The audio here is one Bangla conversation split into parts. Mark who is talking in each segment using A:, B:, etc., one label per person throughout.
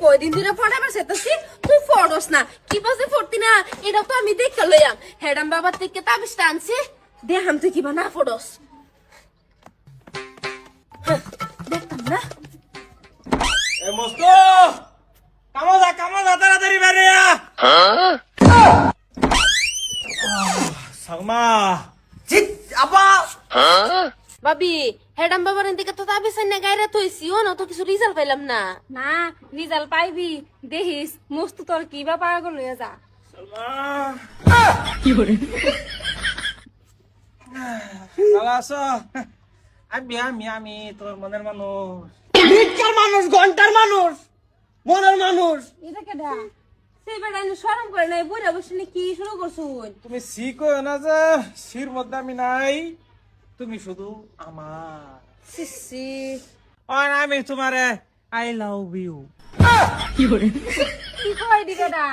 A: কয়দিন ধরে ফটাবার সেতাছি তুই ফটস না কি বাজে ফটতি না এটা তো আমি দেখে লইয়াম হেডাম বাবার থেকে তাবিজটা আনছি দেখাম তুই কিবা না ফটস দেখতাম না
B: এ মস্ত কামো যা তাড়াতাড়ি বেরে সালমা
C: চিৎ আপা
A: ভাবি হেডাম বাবার দিকে তো তাবিজ না গাইরা থইছি ও না তো কিছু রিজাল্ট পাইলাম না
D: না রিজাল্ট পাইবি দেখিস মস্ত তোর কি বা পাগল হয়ে যা
B: ভালো আছো আমি তোর মনের মানুষ
C: ভিক্ষার মানুষ ঘন্টার মানুষ মনের মানুষ
D: এটা কেডা সেই বেড়া শরম করে নাই বুড়া বসে কি শুরু করছুন
B: তুমি শিখো না যে শির মধ্যে আমি নাই তুমি শুধু আমার
A: সিসি
B: আর আমি তোমারে আই লাভ ইউ
D: কি কই দি কেডা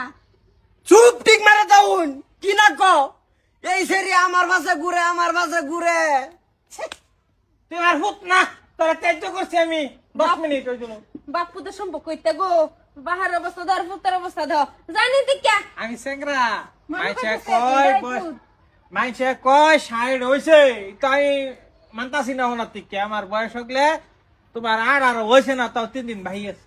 C: চুপ ঠিক মারে যাউন কি না কো এই সেরি আমার মাঝে ঘুরে
B: তোমার হুত না তোরা ত্যায্য করছি আমি 10 মিনিট হয়ে গেল
A: বাপু তো সম্পর্ক কইতে গো বাহার অবস্থা ধর পুত্রের অবস্থা ধর জানি তুই কে
B: আমি সেংরা মাইছে
D: কইতেছে,
B: কয়
D: এটাই
B: বস
D: ভূত।
B: মাইছে কয় 60 হইছে তাই মানতাছি না হনার থেকে আমার বয়স হগলে তোমার আর হইছে না তাও 3 দিন ভাই আছে